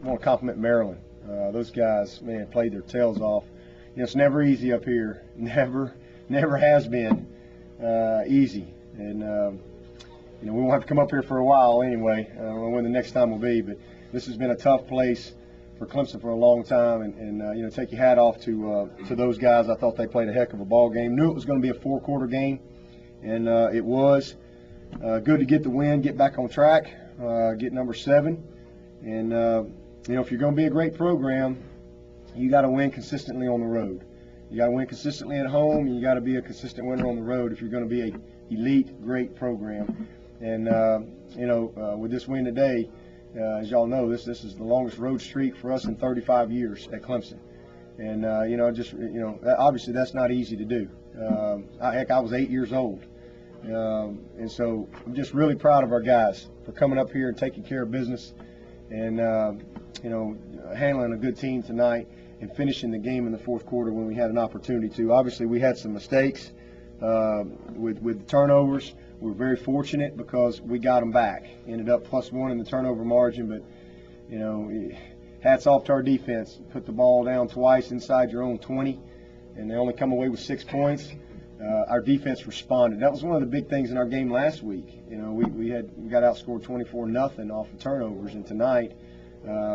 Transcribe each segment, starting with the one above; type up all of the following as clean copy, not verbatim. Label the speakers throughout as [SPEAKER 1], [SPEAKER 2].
[SPEAKER 1] want to compliment Maryland. Those guys, man, played their tails off. It's never easy up here. Never has been easy. And we won't have to come up here for a while anyway. I don't know when the next time will be, but this has been a tough place for Clemson for a long time. And take your hat off to those guys. I thought they played a heck of a ball game. Knew it was going to be a 4-quarter game, and it was. Good to get the win, get back on track, get number 7. And if you're going to be a great program, you got to win consistently on the road. You got to win consistently at home, and you got to be a consistent winner on the road if you're going to be an elite, great program. And with this win today, as y'all know, this is the longest road streak for us in 35 years at Clemson. And obviously that's not easy to do. I was 8 years old. And so I'm just really proud of our guys for coming up here and taking care of business and, handling a good team tonight and finishing the game in the 4th quarter when we had an opportunity to. Obviously, we had some mistakes with turnovers. We were very fortunate because we got them back. Ended up +1 in the turnover margin, but, hats off to our defense. Put the ball down twice inside your own 20, and they only come away with 6 points. Our defense responded. That was one of the big things in our game last week. We got outscored 24-0 off of turnovers, and tonight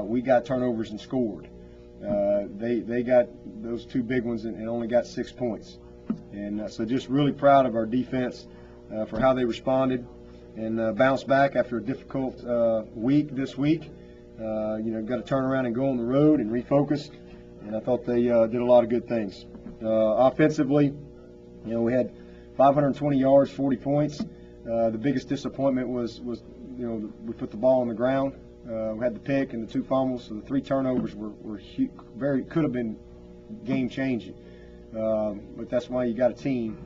[SPEAKER 1] we got turnovers and scored. They got those 2 big ones and only got 6 points. And so just really proud of our defense for how they responded and bounced back after a difficult week this week. Got to turn around and go on the road and refocus. And I thought they did a lot of good things. Offensively, we had 520 yards, 40 points. The biggest disappointment was we put the ball on the ground. We had the pick and the 2 fumbles, so the 3 turnovers were huge, could have been game changing. But that's why you got a team.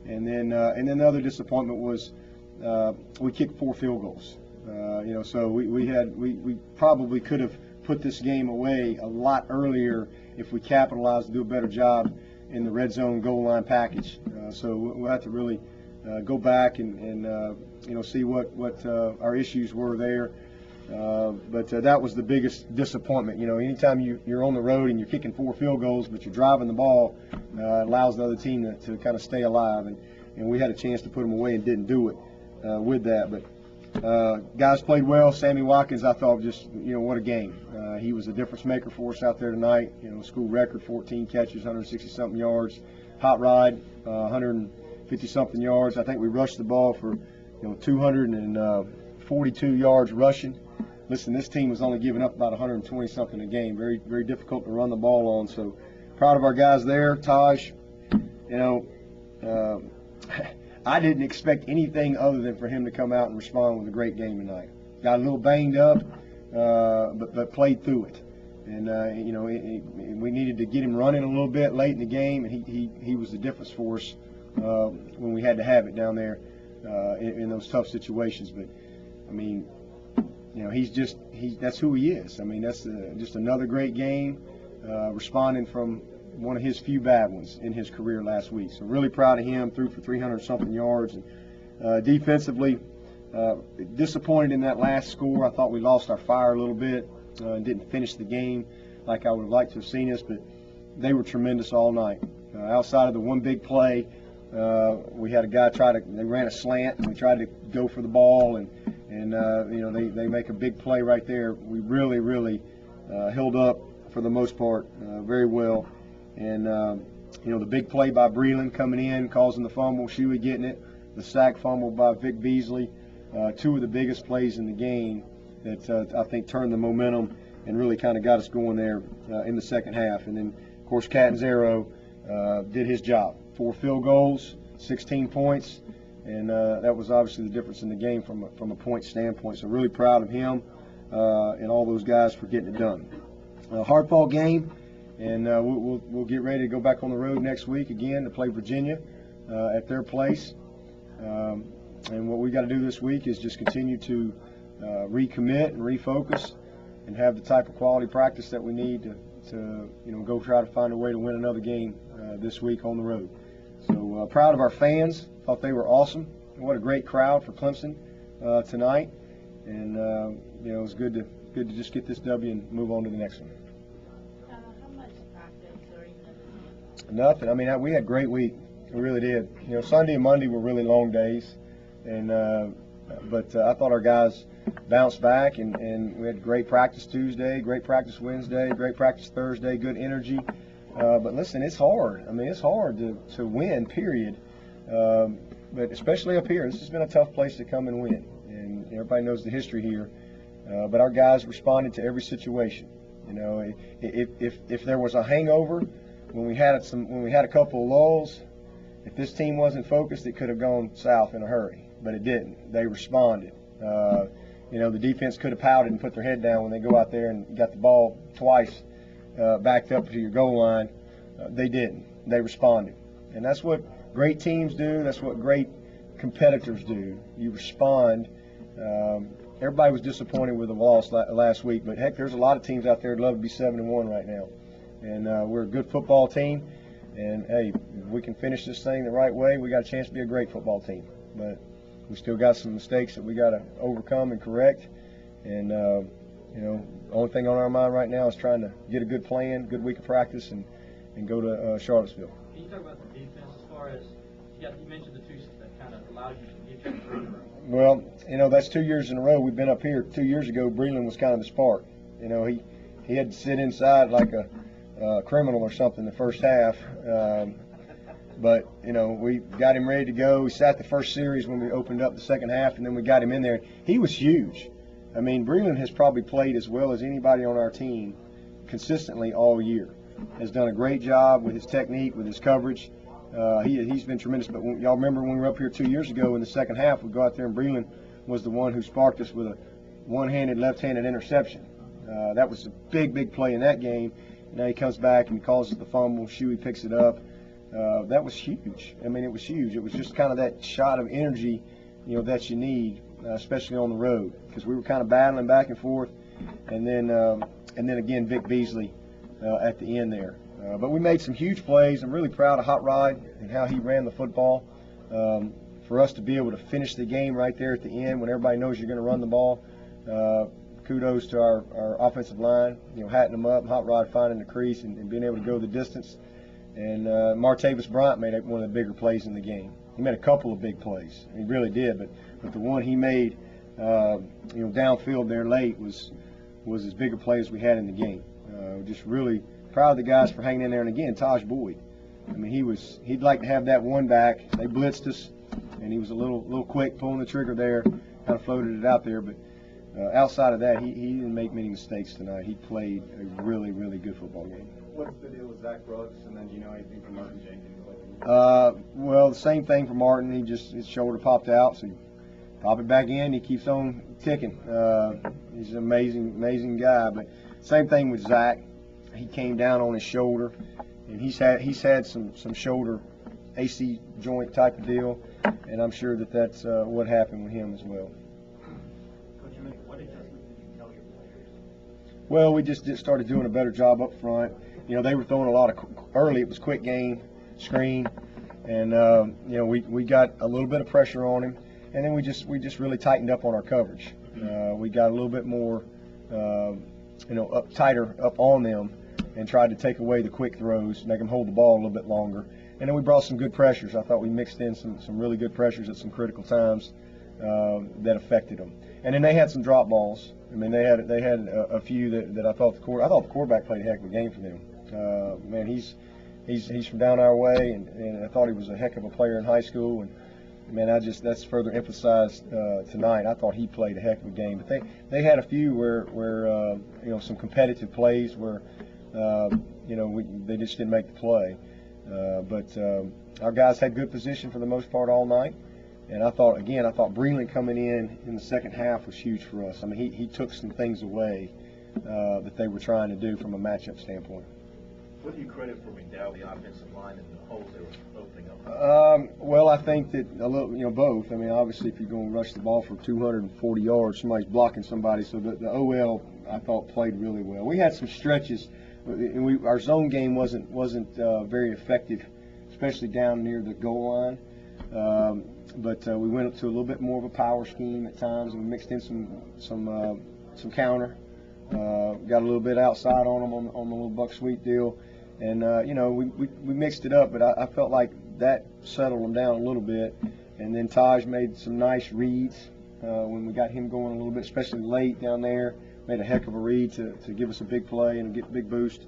[SPEAKER 1] And then the other disappointment was we kicked 4 field goals. So we probably could have put this game away a lot earlier if we capitalized to do a better job in the red zone goal line package. So we'll have to really go back and see what our issues were there. But that was the biggest disappointment. Anytime you're on the road and you're kicking 4 field goals, but you're driving the ball, allows the other team to kind of stay alive. And we had a chance to put them away and didn't do it with that. But guys played well. Sammy Watkins, I thought, just what a game. He was a difference maker for us out there tonight. School record, 14 catches, 160-something yards. Hot rod, 150-something yards. I think we rushed the ball for 242 yards rushing. Listen, this team was only giving up about 120-something a game. Very, very difficult to run the ball on. So proud of our guys there. Taj, I didn't expect anything other than for him to come out and respond with a great game tonight. Got a little banged up, but played through it. And we needed to get him running a little bit late in the game, and he was the difference for us when we had to have it down there in those tough situations. But I mean, that's who he is. I mean, that's just another great game, responding from one of his few bad ones in his career last week. So really proud of him. Threw for 300-something yards. And defensively, disappointed in that last score. I thought we lost our fire a little bit and didn't finish the game like I would have liked to have seen us, but they were tremendous all night. Outside of the one big play, we had a guy they ran a slant, and we tried to go for the ball, and they make a big play right there. We really, really held up for the most part very well. And, the big play by Breland coming in, causing the fumble, Shuey getting it, the sack fumble by Vic Beasley, 2 of the biggest plays in the game that I think turned the momentum and really kind of got us going there in the second half. And then, of course, Catanzaro did his job. 4 field goals, 16 points, and that was obviously the difference in the game from a point standpoint. So really proud of him and all those guys for getting it done. Hard-fought game. And we'll get ready to go back on the road next week again to play Virginia at their place. And what we got to do this week is just continue to recommit and refocus and have the type of quality practice that we need to go try to find a way to win another game this week on the road. So proud of our fans. Thought they were awesome. What a great crowd for Clemson tonight. and it was good to just get this W and move on to the next one.
[SPEAKER 2] How much practice or even
[SPEAKER 1] Nothing. I mean, we had a great week. We really did. Sunday and Monday were really long days, and but I thought our guys bounced back, and we had great practice Tuesday, great practice Wednesday, great practice Thursday, good energy. But listen, it's hard. I mean, it's hard to win, period. But especially up here, this has been a tough place to come and win, and everybody knows the history here. But our guys responded to every situation. If there was a hangover when we had a couple of lulls, if this team wasn't focused, it could have gone south in a hurry. But it didn't. They responded. The defense could have pouted and put their head down when they go out there and got the ball twice backed up to your goal line. They didn't. They responded. And that's what great teams do. That's what great competitors do. You respond. Everybody was disappointed with the loss last week, but heck, there's a lot of teams out there that'd love to be 7-1 right now. And we're a good football team. And hey, if we can finish this thing the right way, we got a chance to be a great football team. But we still got some mistakes that we got to overcome and correct. And the only thing on our mind right now is trying to get a good plan, good week of practice, and go to Charlottesville.
[SPEAKER 3] Can you talk about the defense as far as you mentioned the two that kind of allowed you to get your breathing room?
[SPEAKER 1] Well, that's 2 years in a row we've been up here. 2 years ago, Breland was kind of the spark. He had to sit inside like a criminal or something the first half. But we got him ready to go. He sat the first series when we opened up the second half, and then we got him in there. He was huge. I mean, Breland has probably played as well as anybody on our team consistently all year. Has done a great job with his technique, with his coverage. He's been tremendous. But y'all remember when we were up here 2 years ago in the second half, we go out there and Breland was the one who sparked us with a one-handed, left-handed interception. That was a big, big play in that game. Now he comes back and causes the fumble. Shuey picks it up. That was huge. I mean, it was huge. It was just kind of that shot of energy, that you need, especially on the road, because we were kind of battling back and forth, and then again Vic Beasley at the end there. But we made some huge plays. I'm really proud of Hot Rod and how he ran the football. For us to be able to finish the game right there at the end when everybody knows you're going to run the ball. Kudos to our offensive line, hatting them up, Hot Rod finding the crease and being able to go the distance. And Martavis Bryant made one of the bigger plays in the game. He made a couple of big plays. He really did, but the one he made, downfield there late was as big a play as we had in the game. Just really proud of the guys for hanging in there. And again, Taj Boyd. I mean, he'd like to have that one back. They blitzed us, and he was a little quick pulling the trigger there, kind of floated it out there. But outside of that, he didn't make many mistakes tonight. He played a really, really good football game.
[SPEAKER 4] What's the deal with Zach Brooks, and then do you know anything from Martin Jenkins?
[SPEAKER 1] Well, the same thing for Martin. His shoulder popped out, so you pop it back in. He keeps on ticking. He's an amazing guy. But same thing with Zach. He came down on his shoulder, and he's had some shoulder AC joint type of deal, and I'm sure that's what happened with him as well.
[SPEAKER 3] Coach, what adjustments did you tell your players?
[SPEAKER 1] Well, we just started doing a better job up front. They were throwing a lot of early. It was quick game, screen, and we got a little bit of pressure on him, and then we just really tightened up on our coverage. We got a little bit more, up tighter up on them, and tried to take away the quick throws, make them hold the ball a little bit longer. And then we brought some good pressures. I thought we mixed in some really good pressures at some critical times that affected them. And then they had some drop balls. I mean, they had a few that I thought the quarterback played a heck of a game for them. Man, he's from down our way, and I thought he was a heck of a player in high school. And man, that's further emphasized tonight. I thought he played a heck of a game. But they had a few where some competitive plays where they just didn't make the play. But our guys had good position for the most part all night. And I thought Breland coming in the second half was huge for us. I mean, he took some things away that they were trying to do from a matchup standpoint.
[SPEAKER 4] What do you credit for McDowell, the offensive line, and the holes they were opening up?
[SPEAKER 1] Well, I think that a little, both. I mean, obviously, if you're going to rush the ball for 240 yards, somebody's blocking somebody. So the OL, I thought, played really well. We had some stretches. Our zone game wasn't very effective, especially down near the goal line. But we went up to a little bit more of a power scheme at times, and we mixed in some counter. Got a little bit outside on them on the little buck sweep deal, and we mixed it up. But I felt like that settled them down a little bit. And then Taj made some nice reads when we got him going a little bit, especially late down there. Made a heck of a read to give us a big play and a big boost.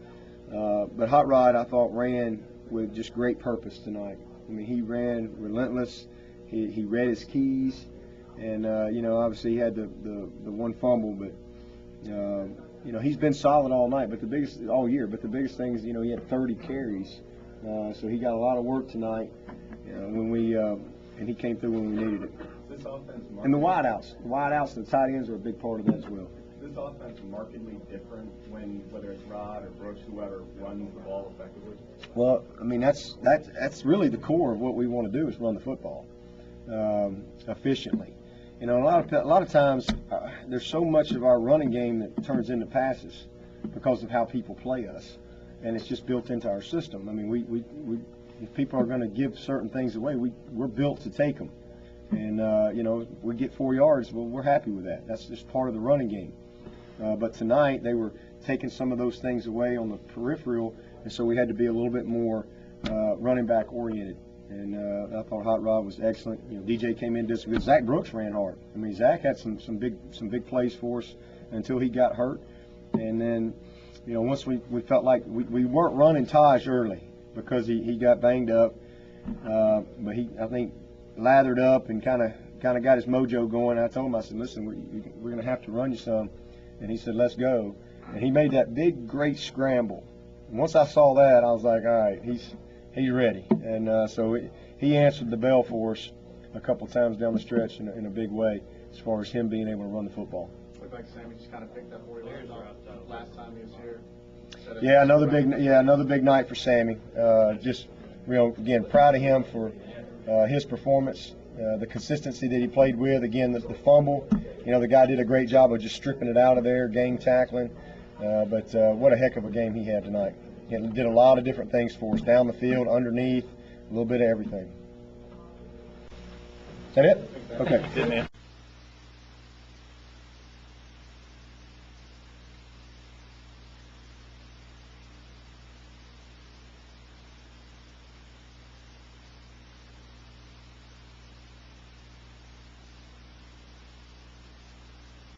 [SPEAKER 1] But Hot Rod, I thought, ran with just great purpose tonight. I mean, he ran relentless. He read his keys, and obviously he had the one fumble, but he's been solid all night. But all year. But the biggest thing is, he had 30 carries, so he got a lot of work tonight. And he came through when we needed it.
[SPEAKER 4] This offense
[SPEAKER 1] And the wideouts, the tight ends are a big part of that as well.
[SPEAKER 4] This offense markedly different whether it's Rod or Brooks, whoever runs the ball effectively.
[SPEAKER 1] Well, I mean that's really the core of what we want to do is run the football efficiently. A lot of times there's so much of our running game that turns into passes because of how people play us, and it's just built into our system. I mean, we if people are going to give certain things away, we're built to take them, and we get 4 yards. Well, we're happy with that. That's just part of the running game. But tonight they were taking some of those things away on the peripheral, and so we had to be a little bit more running back oriented. And I thought Hot Rod was excellent. DJ came in, did some good. Zach Brooks ran hard. I mean, Zach had some big plays for us until he got hurt. And then, once we felt like we weren't running Taj early because he got banged up, but I think lathered up and kind of got his mojo going. I told him, I said, listen, we're going to have to run you some. And he said, let's go. And he made that big, great scramble. And once I saw that, I was like, all right, he's ready. And so he answered the bell for us a couple times down the stretch in a big way as far as him being able to run the football.
[SPEAKER 4] Looked like Sammy just kind of picked up where he left off last time he was here.
[SPEAKER 1] Yeah, another big night for Sammy. Again, proud of him for his performance. The consistency that he played with, again, the fumble, the guy did a great job of just stripping it out of there, gang tackling, but what a heck of a game he had tonight. He did a lot of different things for us, down the field, underneath, a little bit of everything. Is that it? Okay.
[SPEAKER 4] Good, man.